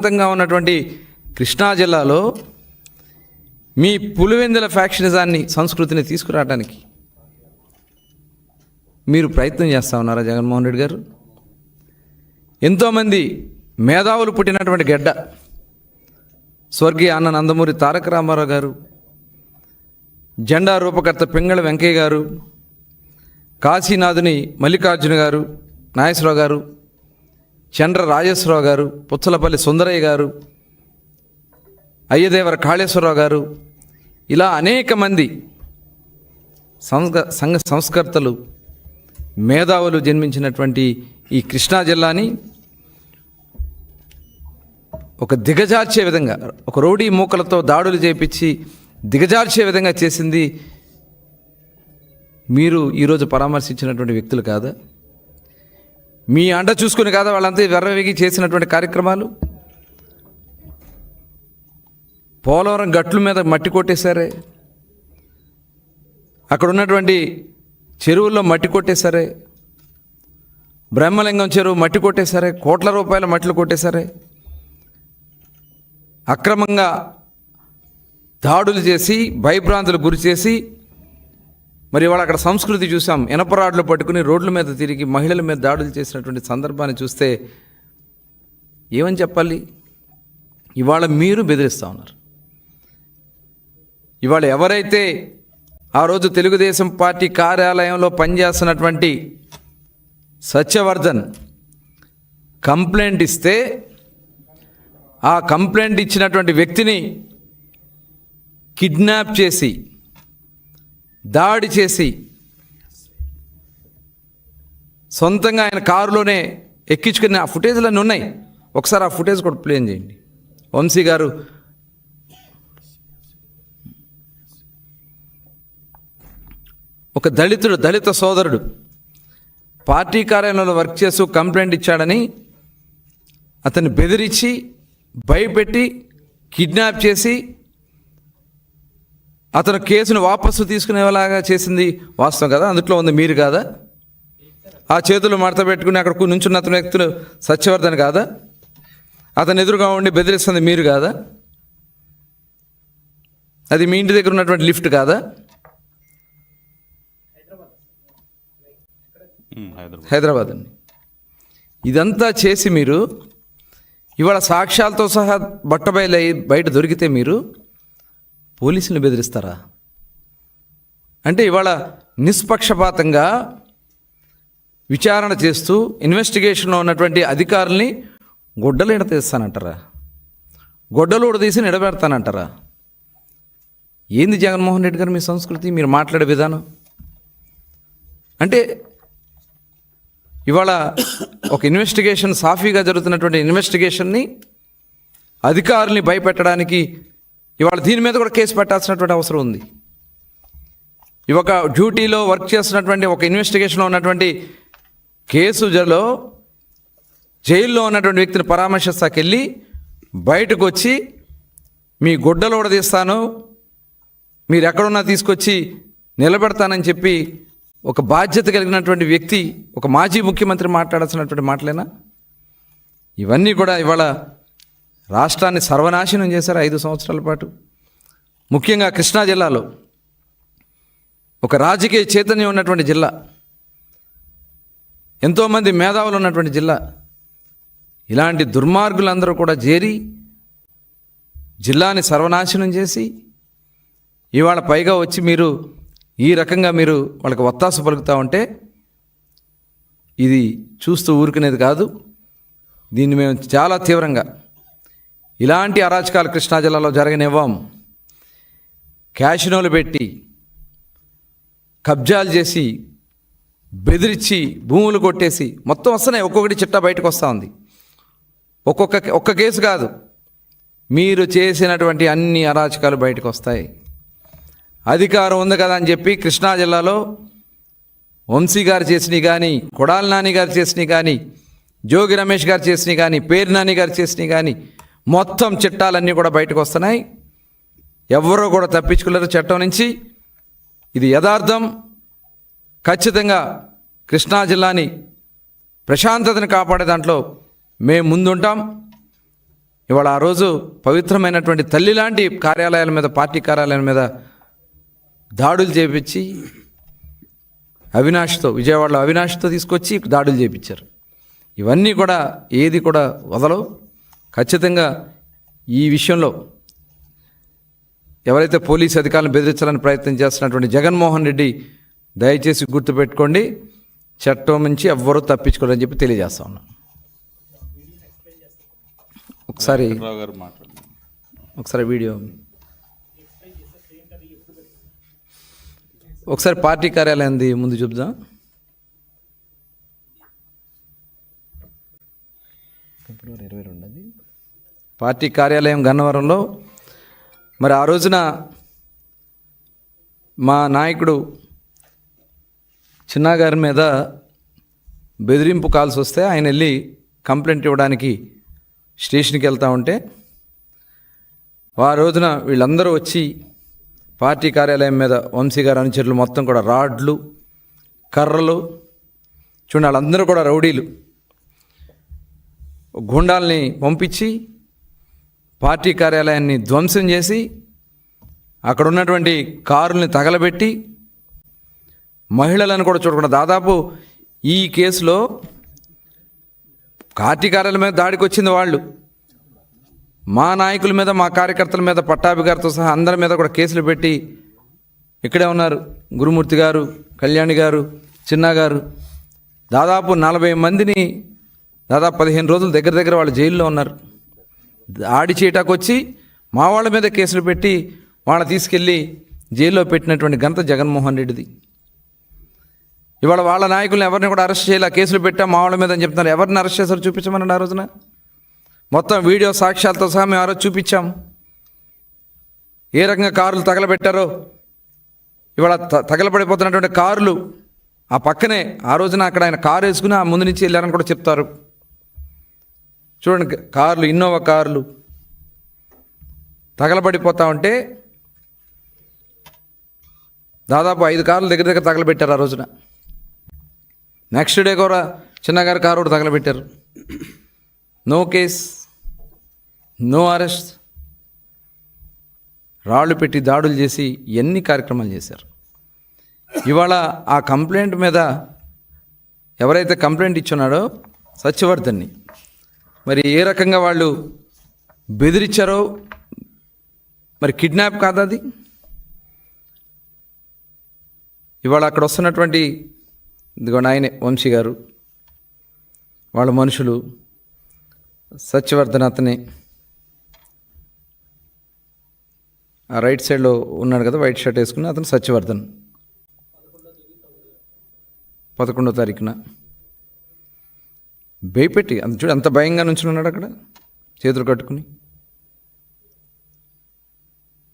ప్రశాంతంగా ఉన్నటువంటి కృష్ణా జిల్లాలో మీ పులివెందుల ఫ్యాక్షనిజాన్ని సంస్కృతిని తీసుకురావడానికి మీరు ప్రయత్నం చేస్తూ ఉన్నారా జగన్మోహన్ రెడ్డి గారు? ఎంతోమంది మేధావులు పుట్టినటువంటి గడ్డ స్వర్గీయ అన్న నందమూరి తారక రామారావు గారు, జెండా రూపకర్త పింగళ వెంకయ్య గారు, కాశీనాథుని మల్లికార్జున గారు, నాగేశ్వరరావు గారు, చంద్ర రాజేశ్వరరావు గారు, పుచ్చలపల్లి సుందరయ్య గారు, అయ్యదేవర కాళేశ్వరరావు గారు, ఇలా అనేక మంది సంఘ సంస్కర్తలు మేధావులు జన్మించినటువంటి ఈ కృష్ణా జిల్లాని ఒక దిగజార్చే విధంగా, ఒక రౌడీ మూకలతో దాడులు చేపించి దిగజార్చే విధంగా చేసింది మీరు ఈరోజు పరామర్శించినటువంటి వ్యక్తులు కాదా? మీ అండ చూసుకుని కాదా వాళ్ళంతా వెర్రవేగి చేసినటువంటి కార్యక్రమాలు? పోలవరం గట్ల మీద మట్టి కొట్టేశారే, అక్కడ ఉన్నటువంటి చెరువుల్లో మట్టి కొట్టేశారే, బ్రహ్మలింగం చెరువు మట్టి కొట్టేశారే, కోట్ల రూపాయల మట్లు కొట్టేశారే, అక్రమంగా దాడులు చేసి భయభ్రాంతులు గురి చేసి, మరి ఇవాళ అక్కడ సంస్కృతి చూసాం. ఇనపరాడ్లు పట్టుకుని రోడ్ల మీద తిరిగి మహిళల మీద దాడులు చేసినటువంటి సందర్భాన్ని చూస్తే ఏమని చెప్పాలి? ఇవాళ మీరు బెదిరిస్తూ ఉన్నారు. ఇవాళ ఎవరైతే ఆ రోజు తెలుగుదేశం పార్టీ కార్యాలయంలో పనిచేస్తున్నటువంటి సత్యవర్ధన్ కంప్లైంట్ ఇస్తే, ఆ కంప్లైంట్ ఇచ్చినటువంటి వ్యక్తిని కిడ్నాప్ చేసి దాడి చేసి సొంతంగా ఆయన కారులోనే ఎక్కించుకుని ఆ ఫుటేజ్లన్నీ ఉన్నాయి. ఒకసారి ఆ ఫుటేజ్ కూడా ప్లే చేయండి. వంశీ గారు ఒక దళిత సోదరుడు పార్టీ కార్యాలయంలో వర్క్ చేస్తూ కంప్లైంట్ ఇచ్చాడని అతన్ని బెదిరించి భయపెట్టి కిడ్నాప్ చేసి అతను కేసును వాపసు తీసుకునేలాగా చేసింది వాస్తవం కదా? అందులో ఉంది మీరు కాదా? ఆ చేతులు మడత పెట్టుకుని అక్కడ నుంచున్న అతని వ్యక్తులు సత్యవర్ధన్ కాదా? అతను ఎదురుగా ఉండి బెదిరిస్తుంది మీరు కాదా? అది మీ ఇంటి దగ్గర ఉన్నటువంటి లిఫ్ట్ కాదా? హైదరాబాద్ అండి. ఇదంతా చేసి మీరు ఇవాళ సాక్ష్యాలతో సహా బట్టబయలై బయట దొరికితే మీరు పోలీసులను బెదిరిస్తారా? అంటే ఇవాళ నిష్పక్షపాతంగా విచారణ చేస్తూ ఇన్వెస్టిగేషన్లో ఉన్నటువంటి అధికారుల్ని గొడ్డలు ఎడతీస్తానంటారా? గొడ్డలు ఉడదీసి నిలబెడతానంటారా? ఏంది జగన్మోహన్ రెడ్డి గారు మీ సంస్కృతి, మీరు మాట్లాడే విధానం? అంటే ఇవాళ ఒక ఇన్వెస్టిగేషన్ సాఫీగా జరుగుతున్నటువంటి ఇన్వెస్టిగేషన్ని అధికారుల్ని భయపెట్టడానికి ఇవాళ దీని మీద కూడా కేసు పెట్టాల్సినటువంటి అవసరం ఉంది. ఒక డ్యూటీలో వర్క్ చేస్తున్నటువంటి, ఒక ఇన్వెస్టిగేషన్లో ఉన్నటువంటి కేసులో జైల్లో ఉన్నటువంటి వ్యక్తిని పరామర్శిస్తాకెళ్ళి బయటకు వచ్చి మీ గుడ్డలు ఉడదీస్తాను, మీరు ఎక్కడున్నా తీసుకొచ్చి నిలబెడతానని చెప్పి ఒక బాధ్యత కలిగినటువంటి వ్యక్తి, ఒక మాజీ ముఖ్యమంత్రి మాట్లాడాల్సినటువంటి మాటలేనా? ఇవన్నీ కూడా ఇవాళ రాష్ట్రాన్ని సర్వనాశనం చేశారు 5 సంవత్సరాల పాటు. ముఖ్యంగా కృష్ణా జిల్లాలో ఒక రాజకీయ చైతన్యం ఉన్నటువంటి జిల్లా, ఎంతోమంది మేధావులు ఉన్నటువంటి జిల్లా, ఇలాంటి దుర్మార్గులందరూ కూడా చేరి జిల్లాని సర్వనాశనం చేసి ఇవాళ పైగా వచ్చి మీరు ఈ రకంగా మీరు వాళ్ళకి ఒత్తాసు పలుకుతూ ఉంటే ఇది చూస్తూ ఊరుకునేది కాదు. దీన్ని మేము చాలా తీవ్రంగా, ఇలాంటి అరాచకాలు కృష్ణా జిల్లాలో జరగనివ్వం. క్యాషినోలు పెట్టి కబ్జాలు చేసి బెదిరించి భూములు కొట్టేసి మొత్తం వస్తున్నాయి. ఒక్కొక్కటి చిట్టా బయటకు వస్తూ ఉంది. ఒక్క కేసు కాదు, మీరు చేసినటువంటి అన్ని అరాచకాలు బయటకు వస్తాయి. అధికారం ఉంది కదా అని చెప్పి కృష్ణా జిల్లాలో వంశీ గారు చేసినవి కానీ, కొడాలి నాని గారు చేసినవి కానీ, జోగి రమేష్ గారు చేసినవి కానీ, పేరు నాని గారు చేసినవి కానీ మొత్తం చట్టాలన్నీ కూడా బయటకు వస్తున్నాయి. ఎవరో కూడా తప్పించుకోలేరు చట్టం నుంచి. ఇది యథార్థం. ఖచ్చితంగా కృష్ణా జిల్లాని ప్రశాంతతను కాపాడే దాంట్లో మేము ముందుంటాం. ఇవాళ ఆ రోజు పవిత్రమైనటువంటి తల్లి లాంటి కార్యాలయాల మీద, పార్టీ కార్యాలయాల మీద దాడులు చేపించి విజయవాడలో అవినాష్తో తీసుకొచ్చి దాడులు చేపించారు. ఇవన్నీ కూడా ఏది కూడా వదలవు. ఖచ్చితంగా ఈ విషయంలో ఎవరైతే పోలీసు అధికారులను బెదిరించాలని ప్రయత్నం చేస్తున్నటువంటి జగన్మోహన్ రెడ్డి దయచేసి గుర్తుపెట్టుకోండి, చట్టం నుంచి ఎవ్వరూ తప్పించుకోరని చెప్పి తెలియజేస్తా ఉన్నాను. ఒకసారి వీడియో ఒకసారి పార్టీ కార్యాలయంది ముందు చూద్దాం. పార్టీ కార్యాలయం గన్నవరంలో మరి ఆ రోజున మా నాయకుడు చిన్నా గారి మీద బెదిరింపు కాల్స్ వస్తే ఆయన వెళ్ళి కంప్లైంట్ ఇవ్వడానికి స్టేషన్కి వెళ్తూ ఉంటే ఆ రోజున వీళ్ళందరూ వచ్చి పార్టీ కార్యాలయం మీద వంశీ గారి అనుచరులు మొత్తం కూడా రాడ్లు, కర్రలు, చూడండి వాళ్ళందరూ కూడా రౌడీలు, గుండాల్ని పంపించి పార్టీ కార్యాలయాన్ని ధ్వంసం చేసి అక్కడ ఉన్నటువంటి కారుల్ని తగలబెట్టి మహిళలను కూడా చూడకుండా దాదాపు ఈ కేసులో పార్టీ కార్యాలయం మీద దాడికి వచ్చింది వాళ్ళు. మా నాయకుల మీద, మా కార్యకర్తల మీద, పట్టాభి గారితో సహా అందరి మీద కూడా కేసులు పెట్టి ఇక్కడే ఉన్నారు. గురుమూర్తి గారు, కళ్యాణి గారు, చిన్నా గారు, దాదాపు 40 మందిని దాదాపు 15 రోజులు దగ్గర వాళ్ళు జైల్లో ఉన్నారు. దాడి చేయటానికి వచ్చి మా వాళ్ళ మీద కేసులు పెట్టి వాళ్ళని తీసుకెళ్ళి జైల్లో పెట్టినటువంటి ఘనత జగన్మోహన్ రెడ్డిది. ఇవాళ వాళ్ళ నాయకులను ఎవరిని కూడా అరెస్ట్ చేయాలి, కేసులు పెట్టాం మా వాళ్ళ మీద అని చెప్తున్నారు. ఎవరిని అరెస్ట్ చేశారో చూపించమనండి. ఆ రోజున మొత్తం వీడియో సాక్ష్యాలతో సహా మేము ఆ రోజు చూపించాం. ఏ రకంగా కారులు తగలబెట్టారో, ఇవాళ తగలబడిపోతున్నటువంటి కారులు ఆ పక్కనే ఆ రోజున అక్కడ ఆయన కారు వేసుకుని ఆ ముందు నుంచి వెళ్ళారని కూడా చెప్తారు. చూడండి, కార్లు, ఇన్నోవా కార్లు తగలబడిపోతా ఉంటే దాదాపు 5 కార్లు దగ్గర తగలబెట్టారు ఆ రోజున. నెక్స్ట్ డే కూడా చిన్నగారి కారు కూడా తగలబెట్టారు. నో కేస్, నో అరెస్ట్, రాళ్ళు పెట్టి దాడులు చేసి ఎన్ని కార్యక్రమాలు చేశారు. ఇవాళ ఆ కంప్లైంట్ మీద ఎవరైతే కంప్లైంట్ ఇచ్చున్నాడో సత్యవర్ధన్ని మరి ఏ రకంగా వాళ్ళు బెదిరించారో, మరి కిడ్నాప్ కాదా అది? ఇవాళ అక్కడ వస్తున్నటువంటి ఇదిగోండి ఆయనే వంశీ గారు, వాళ్ళ మనుషులు, సత్యవర్ధన్ అతనే ఆ రైట్ సైడ్లో ఉన్నాడు కదా, వైట్ షర్ట్ వేసుకుని అతను సత్యవర్ధన్. 11వ తారీఖున భయపెట్టి అంత చూడు, అంత భయంగా నుంచున్నాడు అక్కడ చేతులు కట్టుకుని.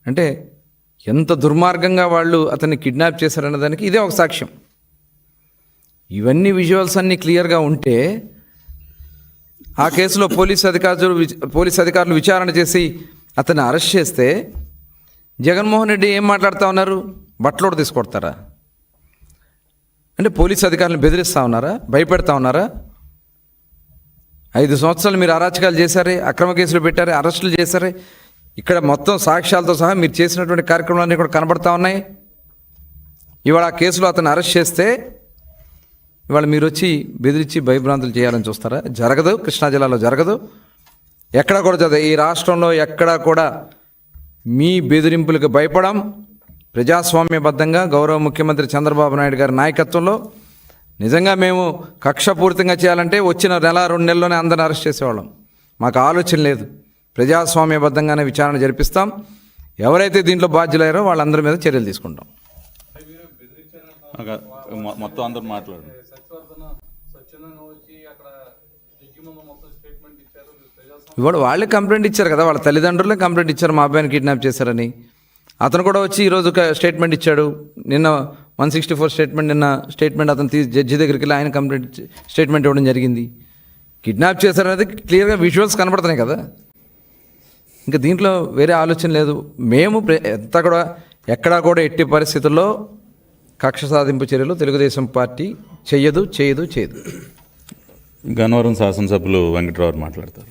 అంటే ఎంత దుర్మార్గంగా వాళ్ళు అతన్ని కిడ్నాప్ చేశారన్న దానికి ఇదే ఒక సాక్ష్యం. ఇవన్నీ విజువల్స్ అన్నీ క్లియర్గా ఉంటే ఆ కేసులో పోలీస్ అధికారులు విచారణ చేసి అతన్ని అరెస్ట్ చేస్తే జగన్మోహన్ రెడ్డి ఏం మాట్లాడుతూ ఉన్నారు? బట్టలోడు తీసుకొడతారా? అంటే పోలీస్ అధికారులను బెదిరిస్తూ ఉన్నారా? భయపెడతా ఉన్నారా? 5 సంవత్సరాలు మీరు అరాచకాలు చేశారే, అక్రమ కేసులు పెట్టారే, అరెస్టులు చేశారే. ఇక్కడ మొత్తం సాక్ష్యాలతో సహా మీరు చేసినటువంటి కార్యక్రమాలన్నీ కూడా కనబడతా ఉన్నాయి. ఇవాళ ఆ కేసులో అతను అరెస్ట్ చేస్తే ఇవాళ మీరు వచ్చి బెదిరించి భయభ్రాంతులు చేయాలని చూస్తారా? జరగదు. కృష్ణా జిల్లాలో జరగదు. ఎక్కడా కూడా జరగదు. ఈ రాష్ట్రంలో ఎక్కడా కూడా మీ బెదిరింపులకు భయపడం. ప్రజాస్వామ్యబద్ధంగా గౌరవ ముఖ్యమంత్రి చంద్రబాబు నాయుడు గారి నాయకత్వంలో నిజంగా మేము కక్షపూరితంగా చేయాలంటే వచ్చిన 1-2 నెలల్లోనే అందరిని అరెస్ట్ చేసేవాళ్ళం. మాకు ఆలోచన లేదు. ప్రజాస్వామ్యబద్ధంగానే విచారణ జరిపిస్తాం. ఎవరైతే దీంట్లో బాధ్యులయ్యారో వాళ్ళందరి మీద చర్యలు తీసుకుంటాం. మొత్తం అందరూ మాట్లాడు. ఇవాడు వాళ్ళే కంప్లైంట్ ఇచ్చారు కదా, వాళ్ళ తల్లిదండ్రులే కంప్లైంట్ ఇచ్చారు మా అబ్బాయిని కిడ్నాప్ చేశారని. అతను కూడా వచ్చి ఈరోజు ఒక స్టేట్మెంట్ ఇచ్చాడు. నిన్న 164 స్టేట్మెంట్ అతను జడ్జి దగ్గరికి వెళ్ళి ఆయన స్టేట్మెంట్ ఇవ్వడం జరిగింది. కిడ్నాప్ చేశారనేది క్లియర్గా విజువల్స్ కనబడుతున్నాయి కదా. ఇంకా దీంట్లో వేరే ఆలోచన లేదు. మేము ఎక్కడా కూడా ఎట్టి పరిస్థితుల్లో కక్ష సాధింపు చర్యలు తెలుగుదేశం పార్టీ చేయదు. గన్నవరం శాసనసభ్యులు వెంకట్రావు మాట్లాడతారు.